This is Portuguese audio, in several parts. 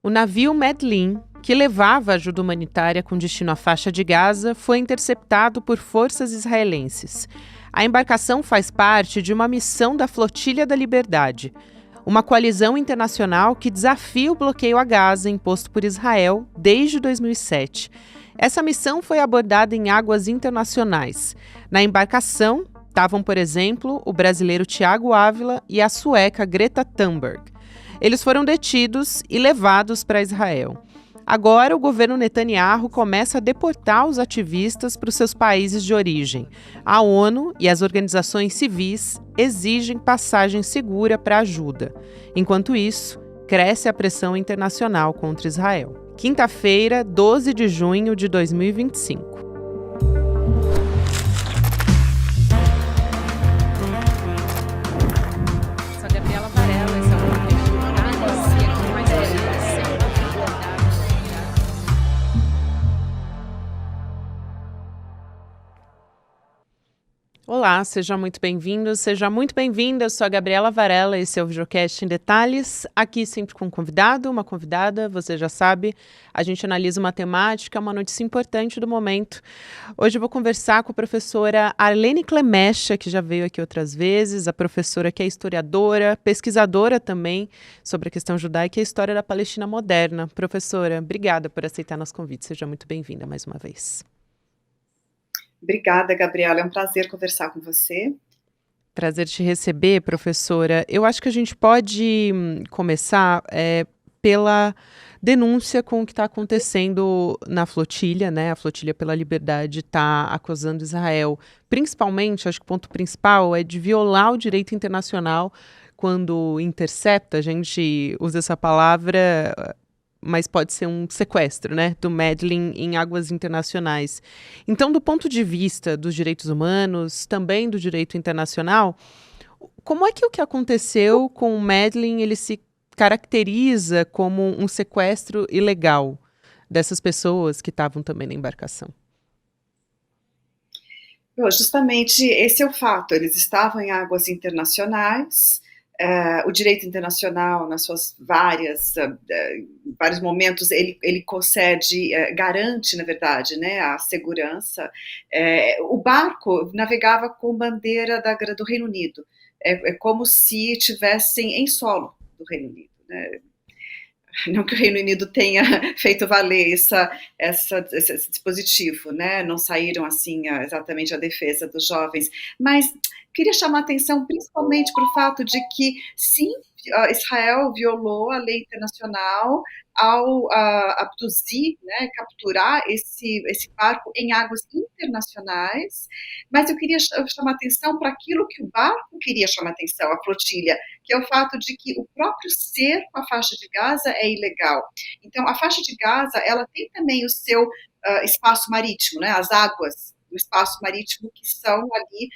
O navio Medlin, que levava ajuda humanitária com destino à faixa de Gaza, foi interceptado por forças israelenses. A embarcação faz parte de uma missão da Flotilha da Liberdade, uma coalizão internacional que desafia o bloqueio a Gaza imposto por Israel desde 2007. Essa missão foi abordada em águas internacionais. Na embarcação estavam, por exemplo, o brasileiro Tiago Ávila e a sueca Greta Thunberg. Eles foram detidos e levados para Israel. Agora, o governo Netanyahu começa a deportar os ativistas para os seus países de origem. A ONU e as organizações civis exigem passagem segura para ajuda. Enquanto isso, cresce a pressão internacional contra Israel. Quinta-feira, 12 de junho de 2025. Olá, seja muito bem-vindo, seja muito bem-vinda. Eu sou a Gabriela Varela, esse é o Videocast em Detalhes. Aqui sempre com um convidado, uma convidada, você já sabe. A gente analisa uma temática, uma notícia importante do momento. Hoje eu vou conversar com a professora Arlene Clemecha, que já veio aqui outras vezes, a professora que é historiadora, pesquisadora também sobre a questão judaica e a história da Palestina moderna. Professora, obrigada por aceitar nosso convite. Seja muito bem-vinda mais uma vez. Obrigada, Gabriela. É um prazer conversar com você. Prazer te receber, professora. Eu acho que a gente pode começar pela denúncia com o que está acontecendo na flotilha, né? A Flotilha pela Liberdade está acusando Israel, principalmente, acho que o ponto principal é de violar o direito internacional quando intercepta, a gente usa essa palavra, mas pode ser um sequestro, né, do Medlin em águas internacionais. Então, do ponto de vista dos direitos humanos, também do direito internacional, como é que o que aconteceu com o Medlin, ele se caracteriza como um sequestro ilegal dessas pessoas que estavam também na embarcação? Justamente esse é o fato, eles estavam em águas internacionais. O direito internacional, nas suas vários momentos, ele concede, garante, na verdade, né, a segurança. O barco navegava com bandeira do Reino Unido, é como se estivessem em solo do Reino Unido, né? Não que o Reino Unido tenha feito valer esse dispositivo, né? Não saíram assim exatamente à defesa dos jovens, mas queria chamar a atenção principalmente para o fato de que, sim, Israel violou a lei internacional ao abduzir, né, capturar esse barco em águas internacionais, mas eu queria chamar atenção para aquilo que o barco queria chamar atenção, a flotilha, que é o fato de que o próprio cerco à faixa de Gaza é ilegal. Então, a faixa de Gaza, ela tem também o seu espaço marítimo, né, as águas do espaço marítimo que são ali,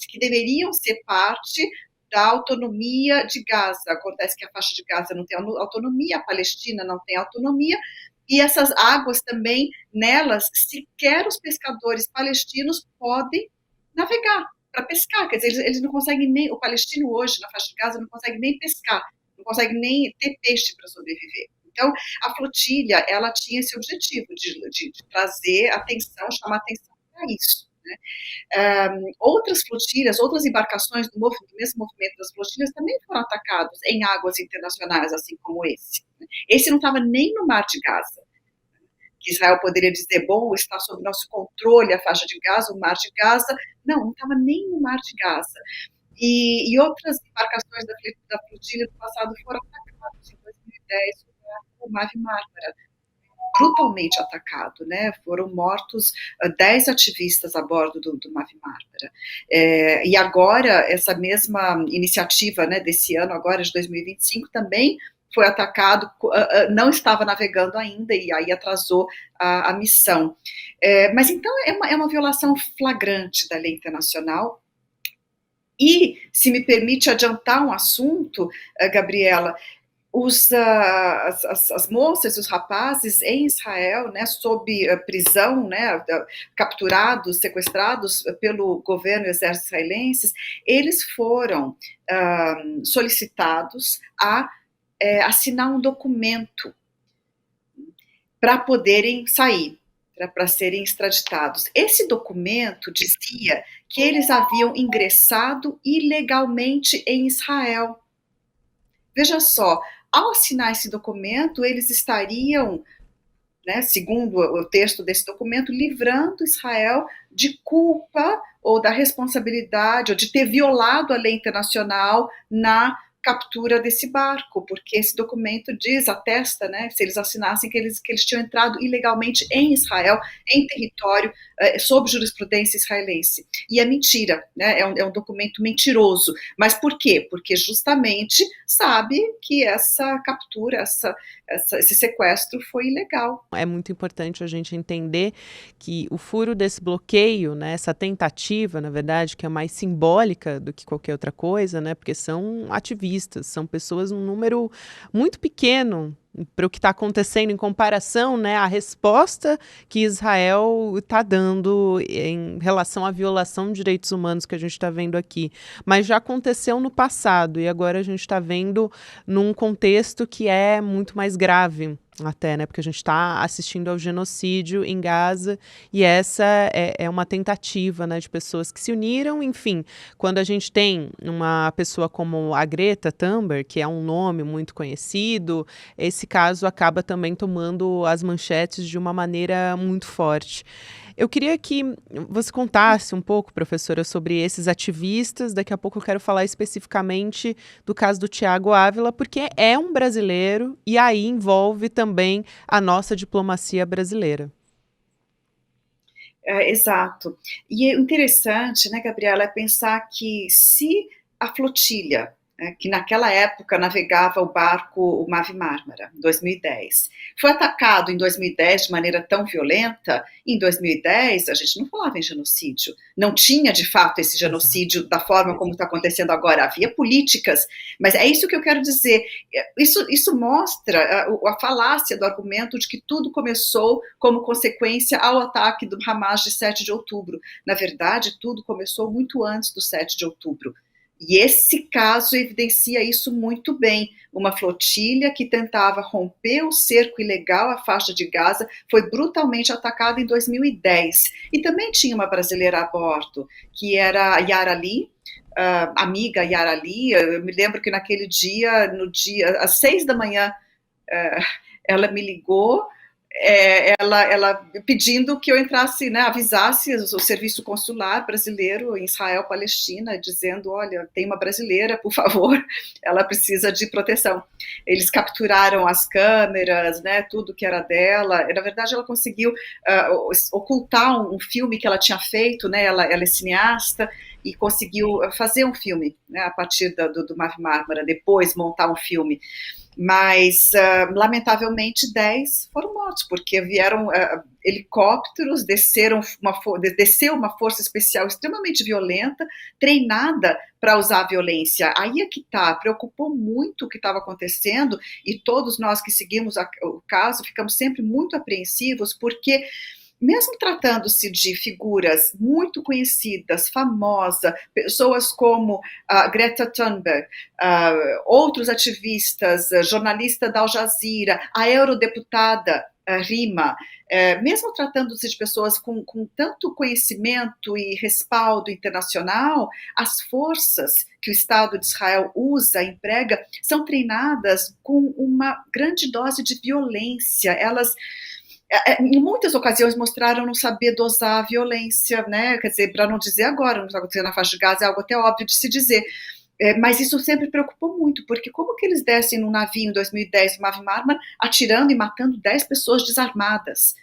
que deveriam ser parte da autonomia de Gaza. Acontece que a faixa de Gaza não tem autonomia, a Palestina não tem autonomia, e essas águas também, nelas, sequer os pescadores palestinos podem navegar para pescar, quer dizer, eles não conseguem nem, o palestino hoje, na faixa de Gaza, não consegue nem pescar, não consegue nem ter peixe para sobreviver. Então, a flotilha, ela tinha esse objetivo de trazer atenção, chamar atenção para isso, né? Outras flotilhas, outras embarcações do mesmo movimento das flotilhas também foram atacados em águas internacionais, assim como esse. Esse não estava nem no Mar de Gaza, que Israel poderia dizer, bom, está sob nosso controle a faixa de Gaza, o Mar de Gaza. Não estava nem no Mar de Gaza. E outras embarcações da flotilha do passado foram atacadas em 2010 o Mavi Marmara, brutalmente atacado, né? Foram mortos 10 ativistas a bordo do Mavi Marmara. E agora, essa mesma iniciativa, né, desse ano, agora de 2025, também foi atacado, não estava navegando ainda e aí atrasou a missão. Mas então é uma violação flagrante da lei internacional. E, se me permite adiantar um assunto, Gabriela, as moças e os rapazes em Israel, né, sob prisão, né, capturados, sequestrados pelo governo e exército israelenses, eles foram solicitados a assinar um documento para poderem sair, para serem extraditados. Esse documento dizia que eles haviam ingressado ilegalmente em Israel. Veja só, ao assinar esse documento, eles estariam, né, segundo o texto desse documento, livrando Israel de culpa ou da responsabilidade, ou de ter violado a lei internacional na captura desse barco, porque esse documento diz, atesta, né, se eles assinassem que eles tinham entrado ilegalmente em Israel, em território, sob jurisprudência israelense. E é mentira, né, é um documento mentiroso. Mas por quê? Porque justamente sabe que essa captura, esse sequestro foi ilegal. É muito importante a gente entender que o furo desse bloqueio, né, essa tentativa, na verdade, que é mais simbólica do que qualquer outra coisa, né, porque são ativistas, são pessoas, um número muito pequeno para o que está acontecendo em comparação, né, à resposta que Israel está dando em relação à violação de direitos humanos que a gente está vendo aqui. Mas já aconteceu no passado e agora a gente está vendo num contexto que é muito mais grave até, né, porque a gente está assistindo ao genocídio em Gaza e essa é uma tentativa, né, de pessoas que se uniram, enfim, quando a gente tem uma pessoa como a Greta Thunberg, que é um nome muito conhecido, esse caso acaba também tomando as manchetes de uma maneira muito forte. Eu queria que você contasse um pouco, professora, sobre esses ativistas. Daqui a pouco eu quero falar especificamente do caso do Tiago Ávila, porque é um brasileiro e aí envolve também a nossa diplomacia brasileira. Exato. E o interessante, né, Gabriela, é pensar que se a flotilha, né, que naquela época navegava o barco, o Mavi Marmara, em 2010, foi atacado em 2010 de maneira tão violenta, em 2010 a gente não falava em genocídio, não tinha de fato esse genocídio da forma como está acontecendo agora, havia políticas, mas é isso que eu quero dizer, isso mostra a falácia do argumento de que tudo começou como consequência ao ataque do Hamas de 7 de outubro, na verdade tudo começou muito antes do 7 de outubro, e esse caso evidencia isso muito bem. Uma flotilha que tentava romper o cerco ilegal à faixa de Gaza foi brutalmente atacada em 2010. E também tinha uma brasileira a bordo, que era a Yara Lee, amiga Yara Lee. Eu me lembro que naquele dia, às 6 da manhã, ela me ligou, ela pedindo que eu entrasse, né, avisasse o serviço consular brasileiro em Israel, Palestina, dizendo, olha, tem uma brasileira, por favor, ela precisa de proteção. Eles capturaram as câmeras, né, tudo que era dela. Na verdade, ela conseguiu ocultar um filme que ela tinha feito, né, ela é cineasta, e conseguiu fazer um filme, né, a partir do Mavi Marmara, depois montar um filme. Mas, lamentavelmente, 10 foram mortos, porque vieram helicópteros, desceu uma força especial extremamente violenta, treinada para usar a violência. Aí é que está, preocupou muito o que estava acontecendo, e todos nós que seguimos o caso ficamos sempre muito apreensivos, porque mesmo tratando-se de figuras muito conhecidas, famosas, pessoas como Greta Thunberg, outros ativistas, jornalista da Al Jazeera, a eurodeputada Rima, mesmo tratando-se de pessoas com tanto conhecimento e respaldo internacional, as forças que o Estado de Israel usa, emprega, são treinadas com uma grande dose de violência. Elas em muitas ocasiões mostraram não saber dosar a violência, né? Quer dizer, para não dizer agora, não está acontecendo na faixa de Gaza, é algo até óbvio de se dizer. Mas isso sempre preocupou muito, porque como que eles descem num navio em 2010, no Mavi Marmara, atirando e matando 10 pessoas desarmadas?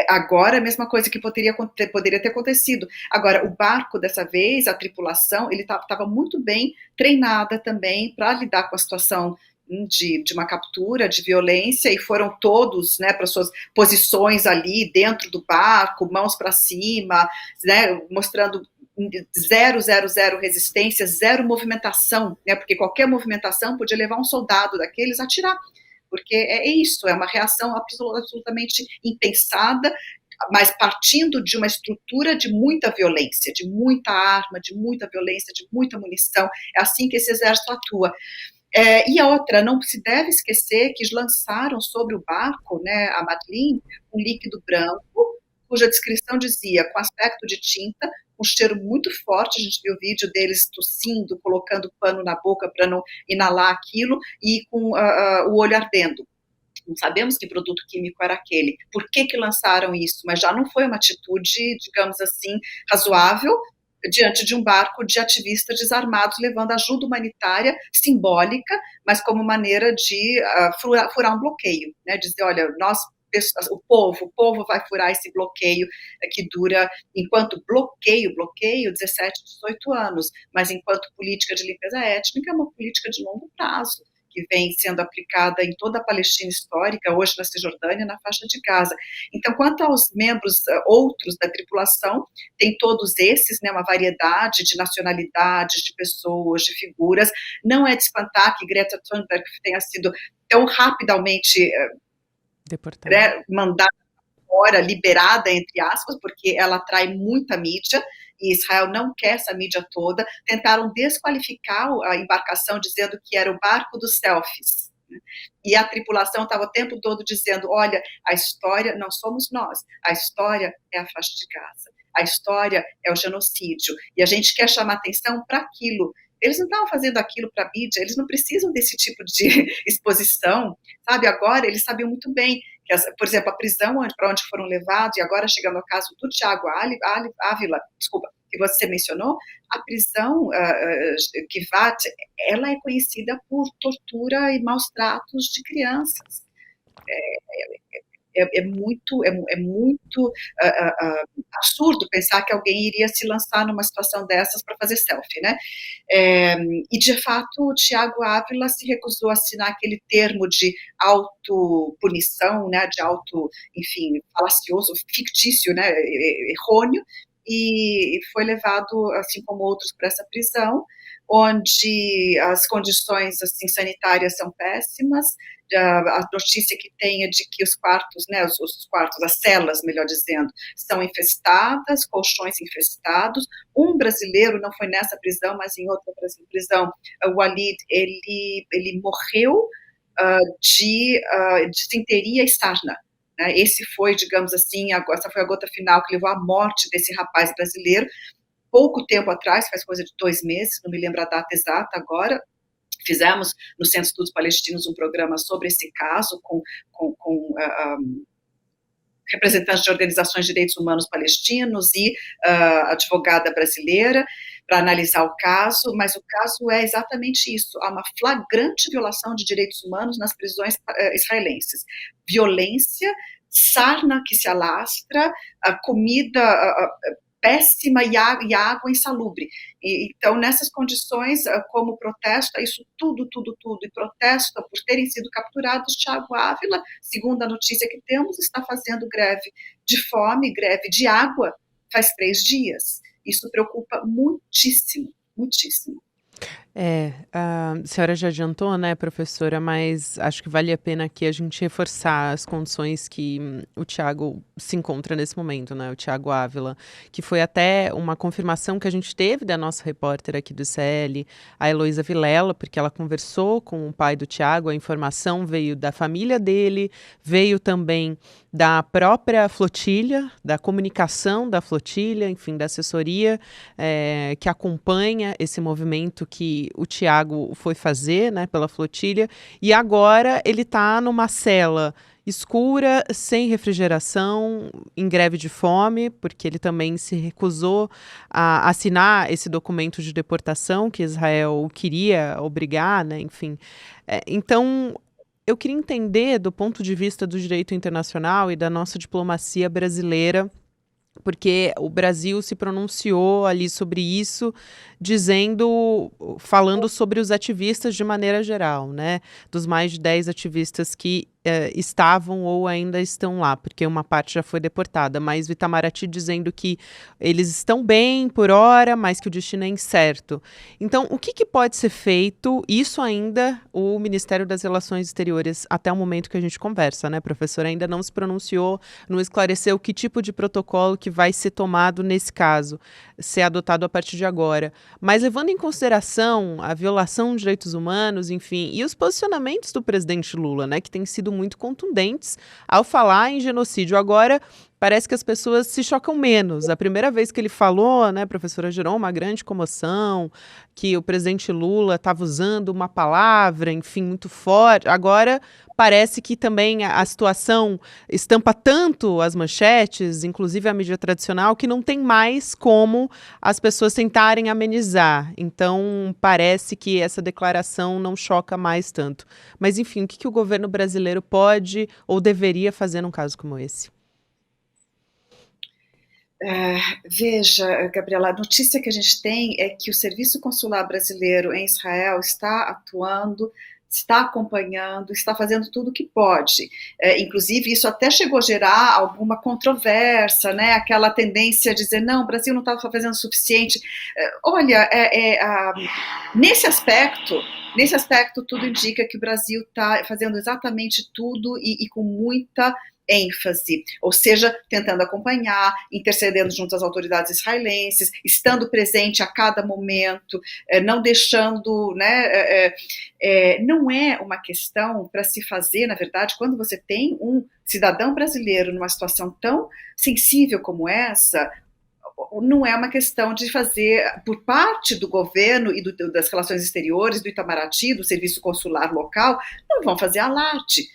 Agora é a mesma coisa que poderia ter acontecido. Agora, o barco, dessa vez, a tripulação, ele estava muito bem treinada também para lidar com a situação de uma captura, de violência, e foram todos, né, para suas posições ali dentro do barco, mãos para cima, né, mostrando zero resistência, zero movimentação, né, porque qualquer movimentação podia levar um soldado daqueles a atirar, porque é isso, é uma reação absolutamente impensada, mas partindo de uma estrutura de muita violência, de muita arma, de muita violência, de muita munição. É assim que esse exército atua. E a outra, não se deve esquecer que lançaram sobre o barco, né, a Madeleine, um líquido branco, cuja descrição dizia, com aspecto de tinta, um cheiro muito forte, a gente viu o vídeo deles tossindo, colocando pano na boca para não inalar aquilo, e com o olho ardendo. Não sabemos que produto químico era aquele. Por que lançaram isso? Mas já não foi uma atitude, digamos assim, razoável, diante de um barco de ativistas desarmados levando ajuda humanitária simbólica, mas como maneira de furar um bloqueio, né? Dizer, olha, o povo vai furar esse bloqueio que dura, enquanto bloqueio, 17, 18 anos, mas enquanto política de limpeza étnica, é uma política de longo prazo, que vem sendo aplicada em toda a Palestina histórica, hoje na Cisjordânia, na faixa de Gaza. Então, quanto aos membros outros da tripulação, tem todos esses, né, uma variedade de nacionalidades, de pessoas, de figuras. Não é de espantar que Greta Thunberg tenha sido tão rapidamente mandada fora, liberada, entre aspas, porque ela atrai muita mídia, e Israel não quer essa mídia toda. Tentaram desqualificar a embarcação, dizendo que era o barco dos selfies. E a tripulação estava o tempo todo dizendo, olha, a história não somos nós, a história é a faixa de Gaza, a história é o genocídio, e a gente quer chamar atenção para aquilo. Eles não estavam fazendo aquilo para a mídia, eles não precisam desse tipo de exposição, sabe? Agora, eles sabiam muito bem que, por exemplo, a prisão para onde foram levados, e agora chegando ao caso do Thiago Ávila, desculpa, que você mencionou, a prisão Givat, ela é conhecida por tortura e maus tratos de crianças. É muito absurdo pensar que alguém iria se lançar numa situação dessas para fazer selfie, né? E, de fato, o Thiago Ávila se recusou a assinar aquele termo de autopunição, né, de enfim, falacioso, fictício, né, errôneo, e foi levado, assim como outros, para essa prisão, onde as condições assim, sanitárias são péssimas. A notícia que tem é de que os quartos, né, os quartos, as celas, melhor dizendo, são infestadas, colchões infestados. Um brasileiro, não foi nessa prisão, mas em outra prisão, o Walid, ele morreu de disenteria e sarna. Esse foi, digamos assim, essa foi a gota final que levou à morte desse rapaz brasileiro. Pouco tempo atrás, faz coisa de 2 meses, não me lembro a data exata agora, fizemos no Centro de Estudos Palestinos um programa sobre esse caso com representantes de organizações de direitos humanos palestinos e advogada brasileira para analisar o caso, mas o caso é exatamente isso, há uma flagrante violação de direitos humanos nas prisões israelenses. Violência, sarna que se alastra, comida péssima e água insalubre. Então, nessas condições, como protesta, isso tudo, e protesta por terem sido capturados, Thiago Ávila, segundo a notícia que temos, está fazendo greve de fome, greve de água, faz 3 dias. Isso preocupa muitíssimo, muitíssimo. A senhora já adiantou, né, professora, mas acho que vale a pena aqui a gente reforçar as condições que o Thiago se encontra nesse momento, né, o Thiago Ávila, que foi até uma confirmação que a gente teve da nossa repórter aqui do CL, a Heloísa Vilela, porque ela conversou com o pai do Thiago, a informação veio da família dele, veio também da própria flotilha, da comunicação da flotilha, enfim, da assessoria que acompanha esse movimento que o Thiago foi fazer, né, pela flotilha, e agora ele está numa cela escura, sem refrigeração, em greve de fome, porque ele também se recusou a assinar esse documento de deportação que Israel queria obrigar, né, enfim. Então, eu queria entender, do ponto de vista do direito internacional e da nossa diplomacia brasileira, porque o Brasil se pronunciou ali sobre isso, falando sobre os ativistas de maneira geral, né? Dos mais de 10 ativistas que estavam ou ainda estão lá, porque uma parte já foi deportada, mas o Itamaraty dizendo que eles estão bem por hora, mas que o destino é incerto. Então, o que pode ser feito? Isso ainda o Ministério das Relações Exteriores, até o momento que a gente conversa, né, professor, ainda não se pronunciou, não esclareceu que tipo de protocolo que vai ser tomado nesse caso, ser adotado a partir de agora. Mas levando em consideração a violação de direitos humanos, enfim, e os posicionamentos do presidente Lula, né, que têm sido muito contundentes ao falar em genocídio. Agora, parece que as pessoas se chocam menos. A primeira vez que ele falou, né, professora, gerou uma grande comoção, que o presidente Lula estava usando uma palavra, enfim, muito forte. Agora, parece que também a situação estampa tanto as manchetes, inclusive a mídia tradicional, que não tem mais como as pessoas tentarem amenizar. Então, parece que essa declaração não choca mais tanto. Mas, enfim, o que o governo brasileiro pode ou deveria fazer num caso como esse? Veja, Gabriela, a notícia que a gente tem é que o Serviço Consular Brasileiro em Israel está atuando, está acompanhando, está fazendo tudo o que pode. Inclusive, isso até chegou a gerar alguma controvérsia, né? Aquela tendência a dizer, não, o Brasil não estava fazendo o suficiente. Olha, nesse aspecto, tudo indica que o Brasil está fazendo exatamente tudo e com muita ênfase, ou seja, tentando acompanhar, intercedendo junto às autoridades israelenses, estando presente a cada momento, não deixando, né, não é uma questão para se fazer, na verdade, quando você tem um cidadão brasileiro numa situação tão sensível como essa, não é uma questão de fazer, por parte do governo e das relações exteriores, do Itamaraty, do serviço consular local, não vão fazer alarde.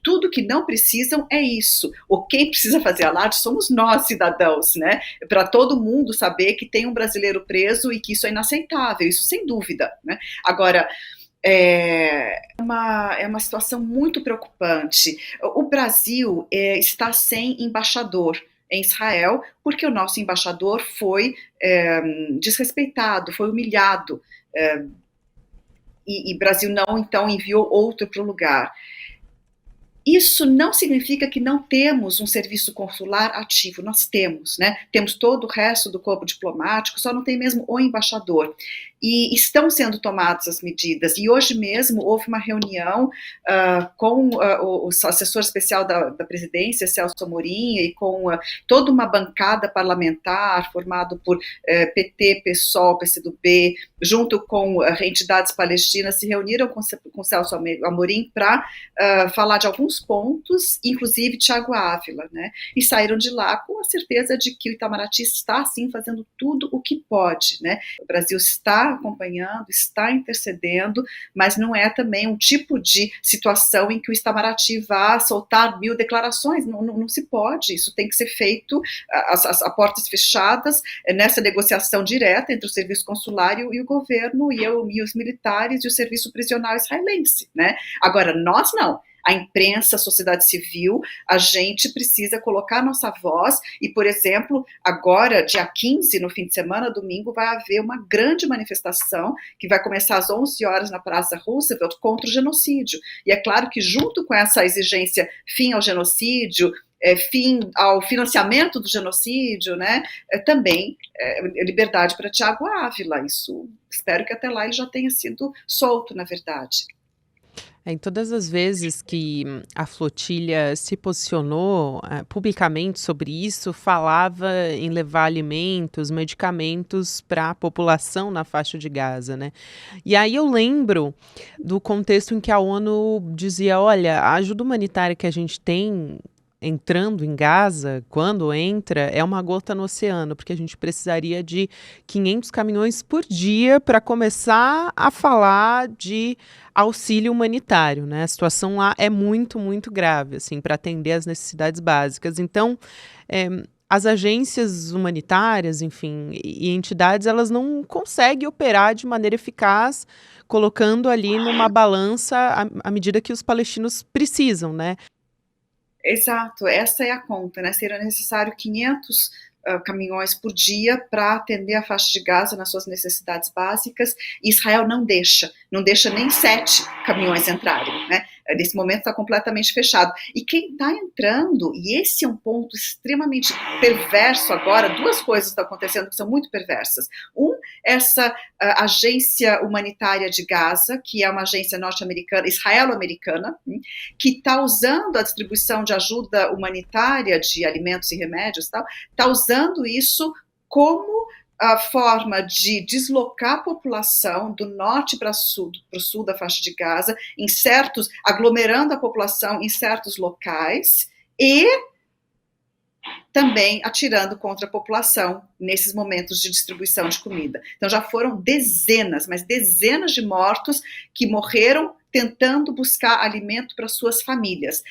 Tudo que não precisam é isso. Quem precisa fazer alarde somos nós, cidadãos, né? Para todo mundo saber que tem um brasileiro preso e que isso é inaceitável, isso sem dúvida, né? Agora, é uma situação muito preocupante. O Brasil está sem embaixador em Israel, porque o nosso embaixador foi desrespeitado, foi humilhado, e Brasil não, então, enviou outro para o lugar. Isso não significa que não temos um serviço consular ativo, nós temos, né? Temos todo o resto do corpo diplomático, só não tem mesmo o embaixador. E estão sendo tomadas as medidas. E hoje mesmo houve uma reunião com o assessor especial da presidência, Celso Amorim, e com toda uma bancada parlamentar formado por PT, PSOL, PCdoB, junto com entidades palestinas, se reuniram com Celso Amorim para falar de alguns pontos, inclusive Thiago Ávila, né? E saíram de lá com a certeza de que o Itamaraty está, sim, fazendo tudo o que pode, né? O Brasil está acompanhando, está intercedendo, mas não é também um tipo de situação em que o Itamaraty vá soltar 1000 declarações, não se pode, isso tem que ser feito a portas fechadas, nessa negociação direta entre o serviço consular e o governo, e os militares e o serviço prisional israelense, né? Agora, nós não. A imprensa, a sociedade civil, a gente precisa colocar nossa voz e, por exemplo, agora, dia 15, no fim de semana, domingo, vai haver uma grande manifestação que vai começar às 11 horas na Praça Roosevelt contra o genocídio. E é claro que junto com essa exigência fim ao genocídio, fim ao financiamento do genocídio, né, também liberdade para Thiago Ávila. Isso, espero que até lá ele já tenha sido solto, na verdade. Em todas as vezes que a flotilha se posicionou publicamente sobre isso, falava em levar alimentos, medicamentos para a população na faixa de Gaza, né? E aí eu lembro do contexto em que a ONU dizia, olha, a ajuda humanitária que a gente tem entrando em Gaza, quando entra, é uma gota no oceano, porque a gente precisaria de 500 caminhões por dia para começar a falar de auxílio humanitário, né? A situação lá é muito, muito grave, assim, para atender às necessidades básicas. Então, as agências humanitárias, enfim, e entidades, elas não conseguem operar de maneira eficaz, colocando ali numa balança à medida que os palestinos precisam, né? Exato, essa é a conta, né? Seria necessário 500 caminhões por dia para atender a faixa de Gaza nas suas necessidades básicas, e Israel não deixa nem 7 caminhões entrarem. né? Nesse momento está completamente fechado. E quem está entrando, e esse é um ponto extremamente perverso agora, duas coisas estão acontecendo que são muito perversas. Essa agência humanitária de Gaza, que é uma agência norte-americana, israelo-americana, que está usando a distribuição de ajuda humanitária de alimentos e remédios, está usando isso como a forma de deslocar a população do norte para o sul da faixa de Gaza, aglomerando a população em certos locais e também atirando contra a população nesses momentos de distribuição de comida. Então já foram dezenas, mas dezenas de mortos que morreram tentando buscar alimento para suas famílias,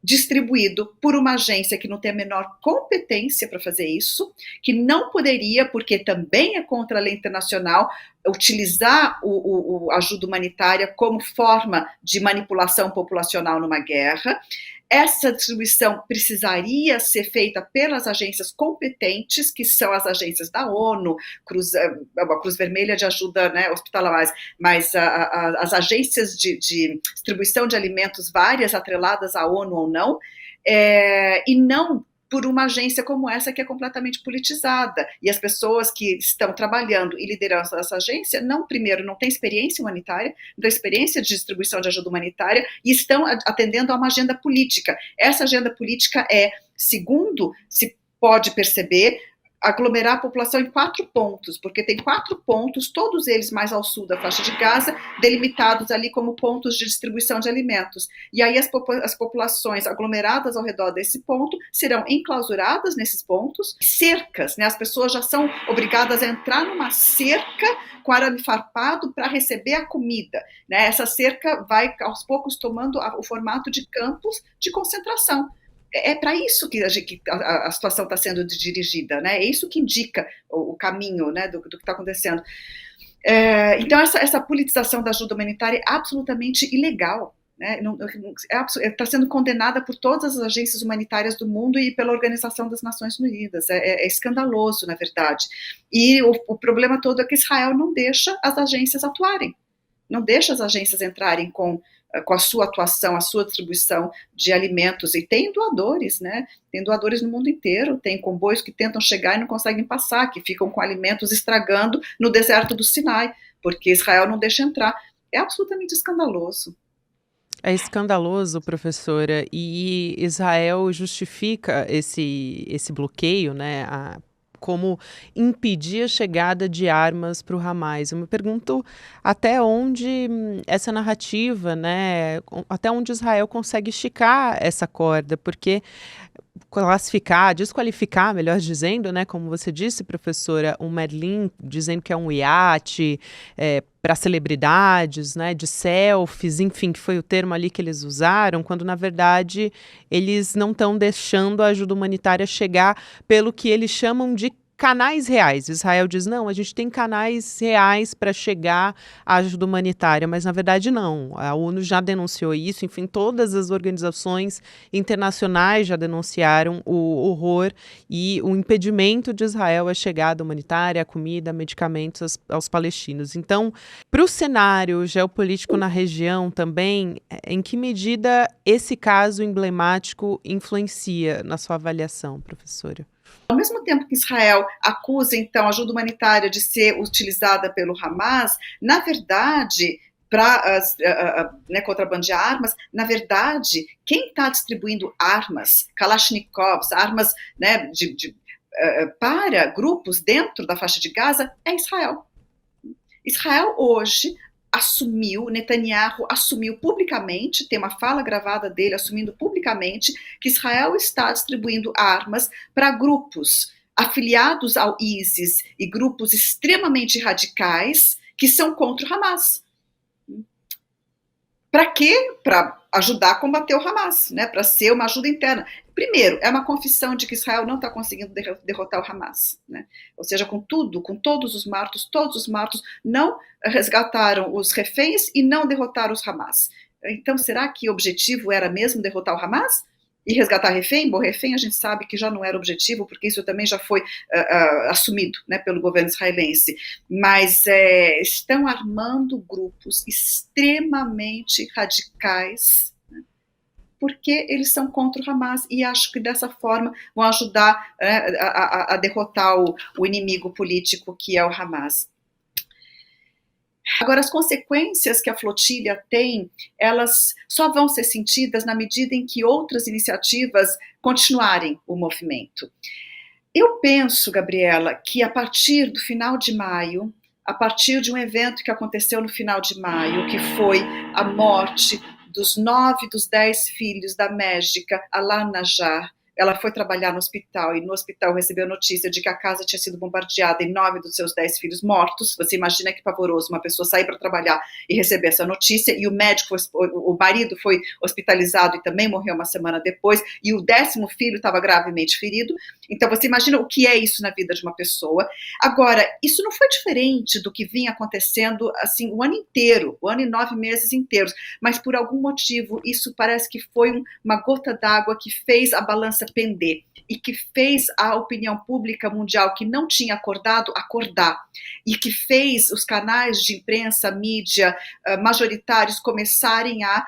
distribuído por uma agência que não tem a menor competência para fazer isso, que não poderia, porque também é contra a lei internacional, utilizar a ajuda humanitária como forma de manipulação populacional numa guerra. Essa distribuição precisaria ser feita pelas agências competentes, que são as agências da ONU, a Cruz Vermelha de ajuda, né, hospitalar, mas as agências de distribuição de alimentos várias, atreladas à ONU ou não, e não por uma agência como essa que é completamente politizada. E as pessoas que estão trabalhando e liderando essa agência, não têm experiência humanitária, não têm experiência de distribuição de ajuda humanitária e estão atendendo a uma agenda política. Essa agenda política segundo se pode perceber, aglomerar a população em 4 pontos, porque tem 4 pontos, todos eles mais ao sul da faixa de Gaza, delimitados ali como pontos de distribuição de alimentos. E aí as populações aglomeradas ao redor desse ponto serão enclausuradas nesses pontos, cercas, né? As pessoas já são obrigadas a entrar numa cerca com arame farpado para receber a comida, né? Essa cerca vai aos poucos tomando o formato de campos de concentração. É para isso que a situação está sendo dirigida, né? É isso que indica o caminho, né, do que está acontecendo. Então, essa politização da ajuda humanitária é absolutamente ilegal, né? Está sendo condenada por todas as agências humanitárias do mundo e pela Organização das Nações Unidas. É escandaloso, na verdade. E o problema todo é que Israel não deixa as agências atuarem, não deixa as agências entrarem com a sua atuação, a sua distribuição de alimentos, e tem doadores, né? Tem doadores no mundo inteiro, tem comboios que tentam chegar e não conseguem passar, que ficam com alimentos estragando no deserto do Sinai, porque Israel não deixa entrar. É absolutamente escandaloso. É escandaloso, professora, e Israel justifica esse bloqueio, né, como impedir a chegada de armas para o Hamas. Eu me pergunto até onde essa narrativa, né, até onde Israel consegue esticar essa corda, porque desqualificar, melhor dizendo, né, como você disse, professora, um Merlin dizendo que é um iate para celebridades, né, de selfies, enfim, que foi o termo ali que eles usaram, quando na verdade eles não estão deixando a ajuda humanitária chegar pelo que eles chamam de canais reais. Israel diz, não, a gente tem canais reais para chegar à ajuda humanitária, mas na verdade não. A ONU já denunciou isso, enfim, todas as organizações internacionais já denunciaram o horror e o impedimento de Israel à chegada humanitária, à comida, a medicamentos aos palestinos. Então, para o cenário geopolítico na região também, em que medida esse caso emblemático influencia na sua avaliação, professora? Ao mesmo tempo que Israel acusa, então, a ajuda humanitária de ser utilizada pelo Hamas, na verdade, para contrabandear armas, na verdade, quem está distribuindo armas, Kalashnikovs, armas, né, para grupos dentro da faixa de Gaza, é Israel. Israel hoje Netanyahu assumiu publicamente, tem uma fala gravada dele assumindo publicamente que Israel está distribuindo armas para grupos afiliados ao ISIS e grupos extremamente radicais que são contra o Hamas. Para quê? Para ajudar a combater o Hamas, né? Para ser uma ajuda interna. Primeiro, é uma confissão de que Israel não está conseguindo derrotar o Hamas, né? Ou seja, com todos os martos não resgataram os reféns e não derrotaram os Hamas. Então, será que o objetivo era mesmo derrotar o Hamas? E resgatar refém? Bom, refém a gente sabe que já não era objetivo, porque isso também já foi assumido, né, pelo governo israelense. Mas estão armando grupos extremamente radicais, né, porque eles são contra o Hamas e acho que dessa forma vão ajudar, né, a derrotar o inimigo político que é o Hamas. Agora, as consequências que a flotilha tem, elas só vão ser sentidas na medida em que outras iniciativas continuarem o movimento. Eu penso, Gabriela, que a partir do final de maio, a partir de um evento que aconteceu no final de maio, que foi a morte dos 9 dos 10 filhos da médica Alaa Najjar, ela foi trabalhar no hospital e no hospital recebeu notícia de que a casa tinha sido bombardeada e 9 dos seus 10 filhos mortos. Você imagina que pavoroso uma pessoa sair para trabalhar e receber essa notícia, e o médico, o marido foi hospitalizado e também morreu uma semana depois, e o 10º filho estava gravemente ferido. Então você imagina o que é isso na vida de uma pessoa. Agora, isso não foi diferente do que vinha acontecendo assim o ano inteiro, o ano e 9 meses inteiros, mas por algum motivo isso parece que foi uma gota d'água que fez a balança pender e que fez a opinião pública mundial, que não tinha acordado, acordar, e que fez os canais de imprensa, mídia majoritários começarem a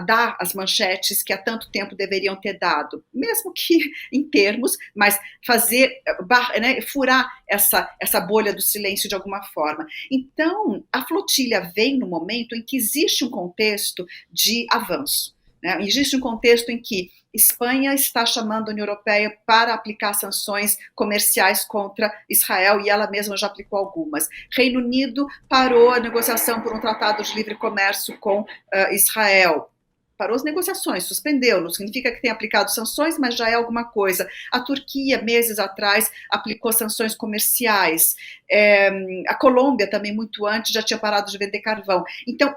dar as manchetes que há tanto tempo deveriam ter dado, mesmo que em termos, mas fazer, né, furar essa bolha do silêncio de alguma forma. Então, a flotilha vem no momento em que existe um contexto de avanço, né? Existe um contexto em que Espanha está chamando a União Europeia para aplicar sanções comerciais contra Israel e ela mesma já aplicou algumas. Reino Unido parou a negociação por um tratado de livre comércio com Israel. Parou as negociações, suspendeu, não significa que tenha aplicado sanções, mas já é alguma coisa. A Turquia, meses atrás, aplicou sanções comerciais. A Colômbia também, muito antes, já tinha parado de vender carvão. Então,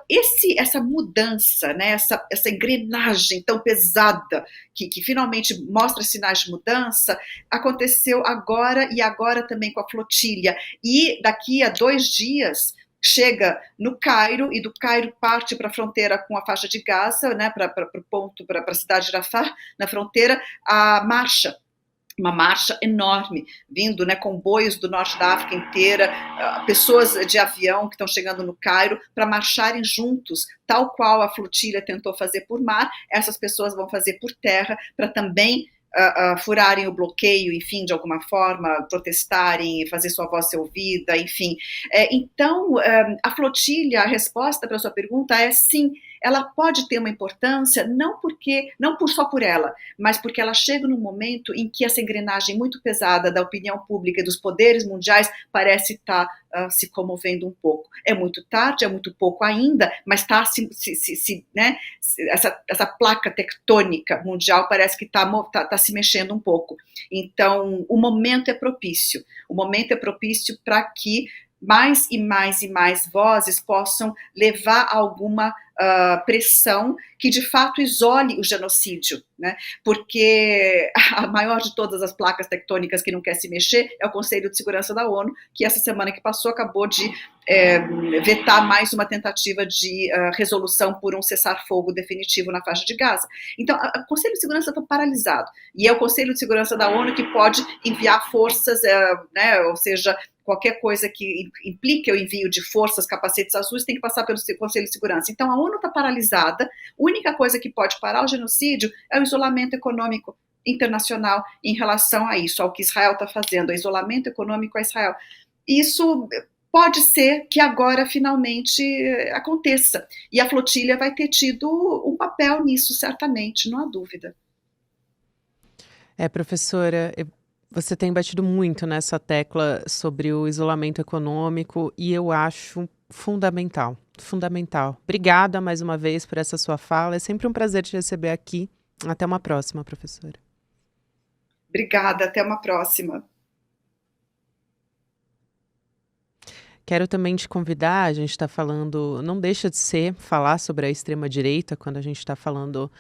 essa mudança, né, essa engrenagem tão pesada, que finalmente mostra sinais de mudança, aconteceu agora e agora também com a flotilha. E daqui a 2 dias, chega no Cairo, e do Cairo parte para a fronteira com a faixa de Gaza, né, para a cidade de Rafah, na fronteira, uma marcha enorme, vindo, né, comboios do norte da África inteira, pessoas de avião que estão chegando no Cairo para marcharem juntos, tal qual a flotilha tentou fazer por mar, essas pessoas vão fazer por terra para também furarem o bloqueio, enfim, de alguma forma, protestarem, fazer sua voz ser ouvida, enfim. Então, a flotilha, a resposta para a sua pergunta é sim, ela pode ter uma importância, não só por ela, mas porque ela chega num momento em que essa engrenagem muito pesada da opinião pública e dos poderes mundiais parece estar se comovendo um pouco. É muito tarde, é muito pouco ainda, mas está né, essa placa tectônica mundial parece que está se mexendo um pouco. Então, o momento é propício. O momento é propício para que mais e mais e mais vozes possam levar a alguma pressão que de fato isole o genocídio, né? Porque a maior de todas as placas tectônicas que não quer se mexer é o Conselho de Segurança da ONU, que essa semana que passou acabou de vetar mais uma tentativa de resolução por um cessar-fogo definitivo na faixa de Gaza. Então, o Conselho de Segurança está paralisado, e é o Conselho de Segurança da ONU que pode enviar forças, né, ou seja, qualquer coisa que implique o envio de forças, capacetes azuis, tem que passar pelo Conselho de Segurança. Então, a ONU está paralisada. A única coisa que pode parar o genocídio é o isolamento econômico internacional em relação a isso, ao que Israel está fazendo, o isolamento econômico a Israel. Isso pode ser que agora finalmente aconteça. E a flotilha vai ter tido um papel nisso, certamente, não há dúvida. Professora, você tem batido muito nessa tecla sobre o isolamento econômico e eu acho fundamental, fundamental. Obrigada mais uma vez por essa sua fala. É sempre um prazer te receber aqui. Até uma próxima, professora. Obrigada, até uma próxima. Quero também te convidar, a gente está falando, não deixa de ser falar sobre a extrema-direita quando a gente está falando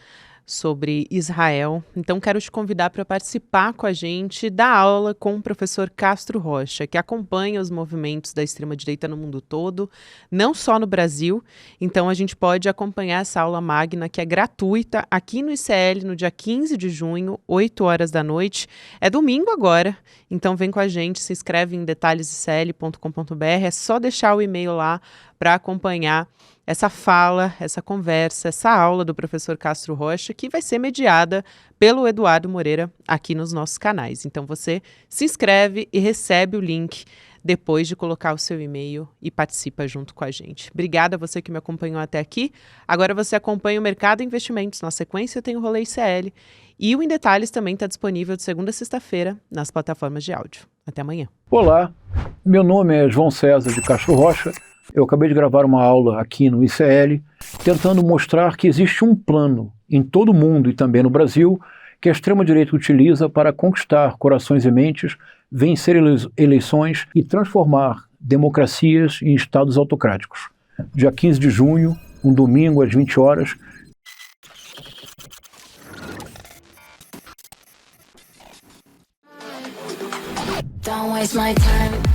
sobre Israel. Então, quero te convidar para participar com a gente da aula com o professor Castro Rocha, que acompanha os movimentos da extrema-direita no mundo todo, não só no Brasil. Então, a gente pode acompanhar essa aula magna, que é gratuita, aqui no ICL, no dia 15 de junho, 8 horas da noite. É domingo agora, então vem com a gente, se inscreve em detalhesicl.com.br, é só deixar o e-mail lá para acompanhar essa fala, essa conversa, essa aula do professor Castro Rocha, que vai ser mediada pelo Eduardo Moreira aqui nos nossos canais. Então você se inscreve e recebe o link depois de colocar o seu e-mail e participa junto com a gente. Obrigada a você que me acompanhou até aqui. Agora você acompanha o Mercado e Investimentos. Na sequência tem o Rolê ICL. E o Em Detalhes também está disponível de segunda a sexta-feira nas plataformas de áudio. Até amanhã. Olá, meu nome é João César de Castro Rocha. Eu acabei de gravar uma aula aqui no ICL, tentando mostrar que existe um plano em todo o mundo e também no Brasil que a extrema-direita utiliza para conquistar corações e mentes, vencer eleições e transformar democracias em estados autocráticos. Dia 15 de junho, um domingo às 20 horas. Don't waste my time.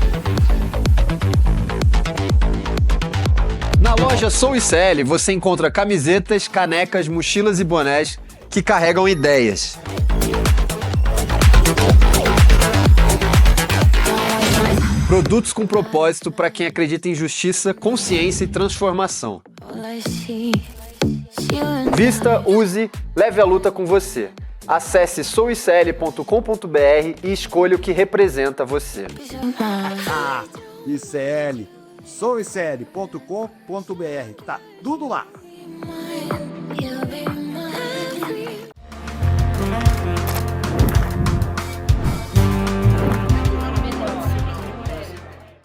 Na loja Sou ICL você encontra camisetas, canecas, mochilas e bonés que carregam ideias. Produtos com propósito para quem acredita em justiça, consciência e transformação. Vista, use, leve a luta com você. Acesse souicl.com.br e escolha o que representa você. ICL, souicl.com.br, tá tudo lá.